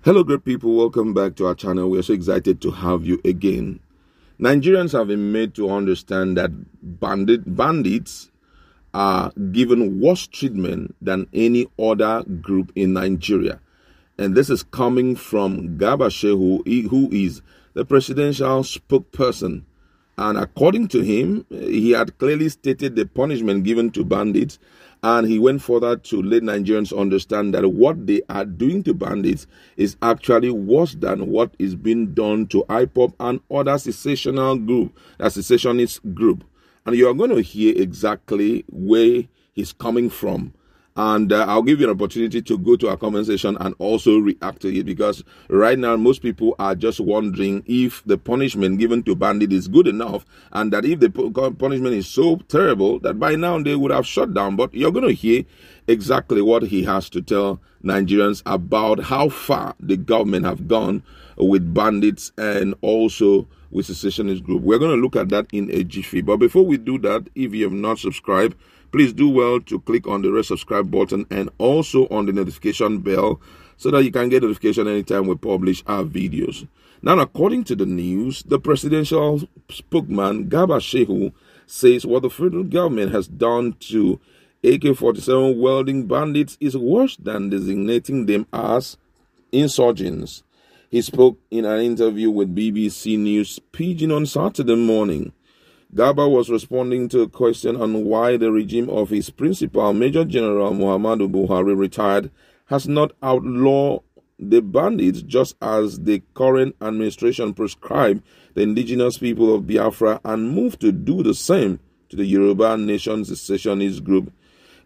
Hello, great people. Welcome back to our channel. We are so excited to have you again. Nigerians have been made to understand that bandits are given worse treatment than any other group in Nigeria. And this is coming from Garba Shehu, who is the presidential spokesperson. And according to him, he had clearly stated the punishment given to bandits. And he went further to let Nigerians understand that what they are doing to bandits is actually worse than what is being done to IPOB and other secessionist group. And you are going to hear exactly where he's coming from. And I'll give you an opportunity to go to our comment section and also react to it, because right now most people are just wondering if the punishment given to bandit is good enough, and that if the punishment is so terrible that by now they would have shut down. But you're going to hear exactly what he has to tell Nigerians about how far the government have gone with bandits and also with secessionist group. We're going to look at that in a jiffy. But before we do that, if you have not subscribed, please do well to click on the red subscribe button and also on the notification bell so that you can get notification anytime we publish our videos. Now, according to the news, the presidential spokesman Garba Shehu says what the federal government has done to AK-47 welding bandits is worse than designating them as insurgents. He spoke in an interview with BBC News Pidgin on Saturday morning. Garba was responding to a question on why the regime of his principal, Major General Muhammadu Buhari, retired, has not outlawed the bandits just as the current administration prescribed the indigenous people of Biafra and moved to do the same to the Yoruba Nation secessionist group.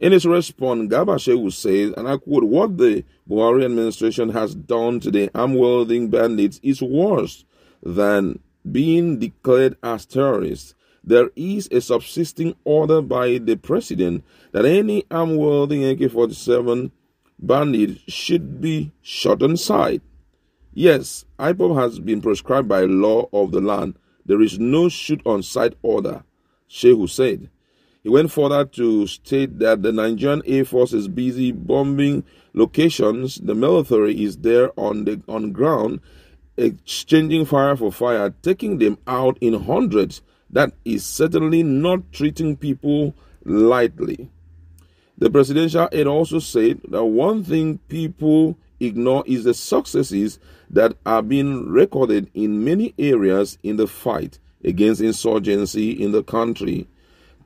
In his response, Garba Shehu says, and I quote, "What the Buhari administration has done to the arm-wielding bandits is worse than being declared as terrorists. There is a subsisting order by the president that any arm-wielding AK-47 bandit should be shot on sight. Yes, IPOB has been prescribed by law of the land. There is no shoot on sight order," Shehu said. He went further to state that the Nigerian Air Force is busy bombing locations. The military is there on ground, exchanging fire for fire, taking them out in hundreds. That is certainly not treating people lightly. The presidential aide also said that one thing people ignore is the successes that are being recorded in many areas in the fight against insurgency in the country.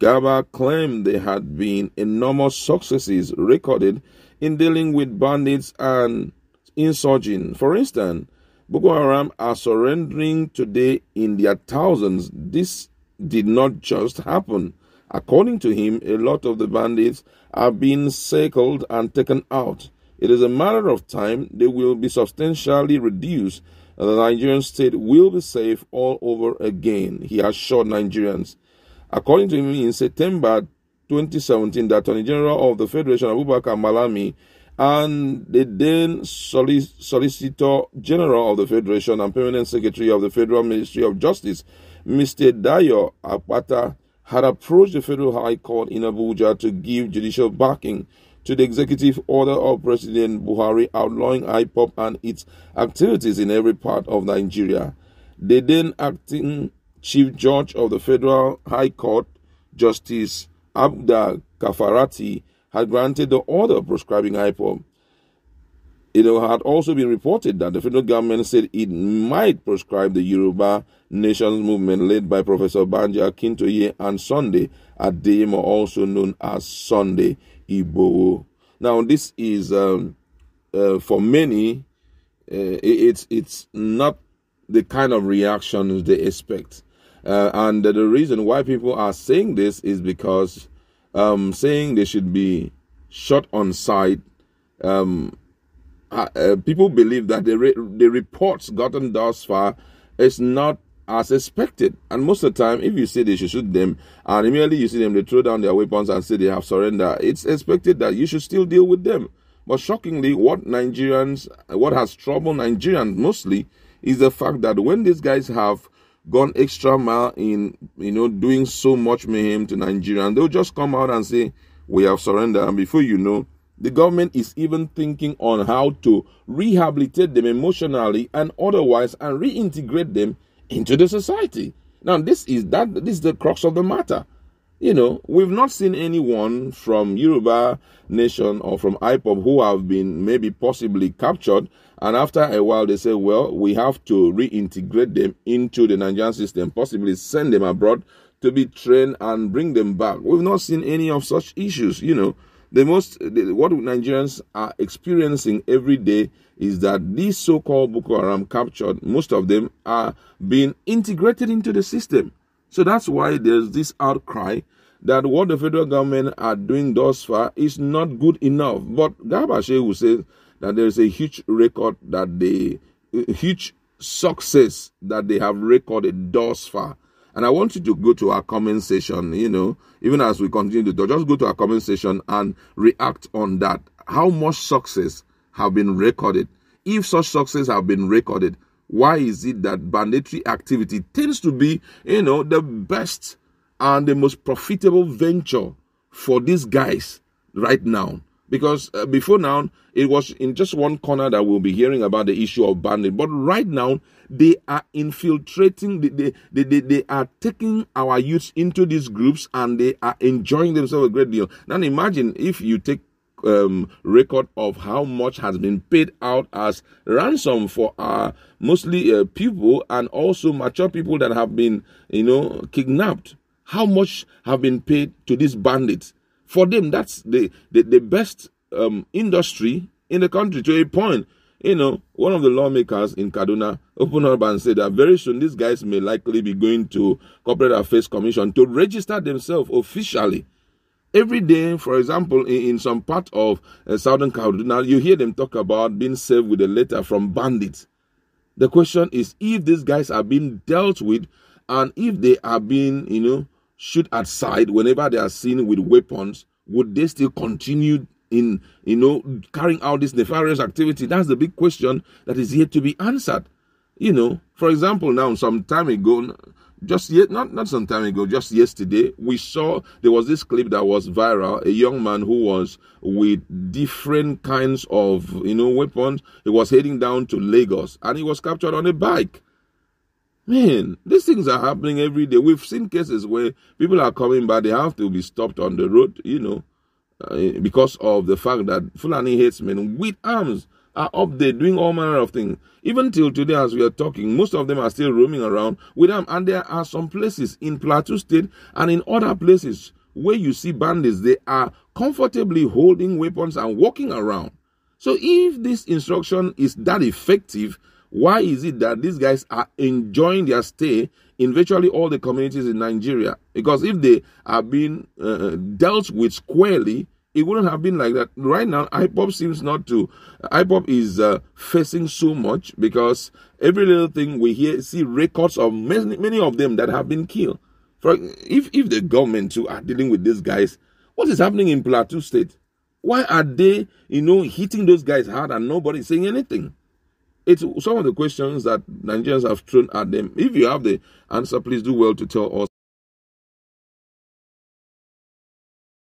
Garba claimed there had been enormous successes recorded in dealing with bandits and insurgents. For instance, Boko Haram are surrendering today in their thousands. This did not just happen. According to him, a lot of the bandits are being circled and taken out. It is a matter of time. They will be substantially reduced, and the Nigerian state will be safe all over again, he assured Nigerians. According to him, in September 2017, the Attorney General of the Federation, Abubakar Malami, and the then Solicitor General of the Federation and Permanent Secretary of the Federal Ministry of Justice, Mr. Dayo Akpata, had approached the Federal High Court in Abuja to give judicial backing to the executive order of President Buhari outlawing IPOB and its activities in every part of Nigeria. The then acting Chief Judge of the Federal High Court, Justice Abda Kafarati, had granted the order prescribing IPOB. It had also been reported that the federal government said it might prescribe the Yoruba Nation movement led by Professor Banji Akintoye and Sunday Adeyemo, also known as Sunday Igboho. Now, this is for many, it's not the kind of reactions they expect. And the reason why people are saying this is because saying they should be shot on sight, people believe that the reports gotten thus far is not as expected. And most of the time, if you say they should shoot them, and immediately you see them, they throw down their weapons and say they have surrendered, it's expected that you should still deal with them. But shockingly, what has troubled Nigerians mostly is the fact that when these guys have gone extra mile in, doing so much mayhem to Nigerians, they'll just come out and say, we have surrendered. And before you know, The government is even thinking on how to rehabilitate them emotionally and otherwise and reintegrate them into the society. Now, this is the crux of the matter. We've not seen anyone from Yoruba nation or from IPOB who have been maybe possibly captured, and after a while they say, well, we have to reintegrate them into the Nigerian system, possibly send them abroad to be trained and bring them back. We've not seen any of such issues. What Nigerians are experiencing every day is that these so-called Boko Haram captured, most of them are being integrated into the system. So that's why there's this outcry that what the federal government are doing thus far is not good enough. But Garba Shehu says that there is a huge success that they have recorded thus far. And I want you to go to our comment section, even as we continue to talk, just go to our comment section and react on that. How much success have been recorded? If such success have been recorded, why is it that banditry activity tends to be, the best and the most profitable venture for these guys right now? Because before now, it was in just one corner that we'll be hearing about the issue of bandit. But right now, they are infiltrating, they are taking our youths into these groups and they are enjoying themselves a great deal. Now imagine if you take record of how much has been paid out as ransom for mostly people and also mature people that have been, kidnapped. How much have been paid to these bandits? For them, that's the best industry in the country, to a point. One of the lawmakers in Kaduna opened up and said that very soon these guys may likely be going to Corporate Affairs Commission to register themselves officially. Every day, for example, in some part of southern Kaduna, you hear them talk about being served with a letter from bandits. The question is, if these guys are being dealt with and if they are being, shoot aside whenever they are seen with weapons, would they still continue in, carrying out this nefarious activity? That's the big question that is yet to be answered. For example, now, some time ago, just yesterday, we saw there was this clip that was viral, a young man who was with different kinds of, weapons. He was heading down to Lagos and he was captured on a bike. Man, these things are happening every day. We've seen cases where people are coming back, they have to be stopped on the road, because of the fact that Fulani headsmen with arms are up there doing all manner of things. Even till today, as we are talking, most of them are still roaming around with them. And there are some places in Plateau State and in other places where you see bandits, they are comfortably holding weapons and walking around. So if this instruction is that effective, why is it that these guys are enjoying their stay in virtually all the communities in Nigeria? Because if they are being dealt with squarely, it wouldn't have been like that. Right now, IPOB seems not to. IPOB is facing so much because every little thing we see records of many of them that have been killed. If the government too are dealing with these guys, what is happening in Plateau State? Why are they, hitting those guys hard and nobody's saying anything? It's some of the questions that Nigerians have thrown at them. If you have the answer, please do well to tell us.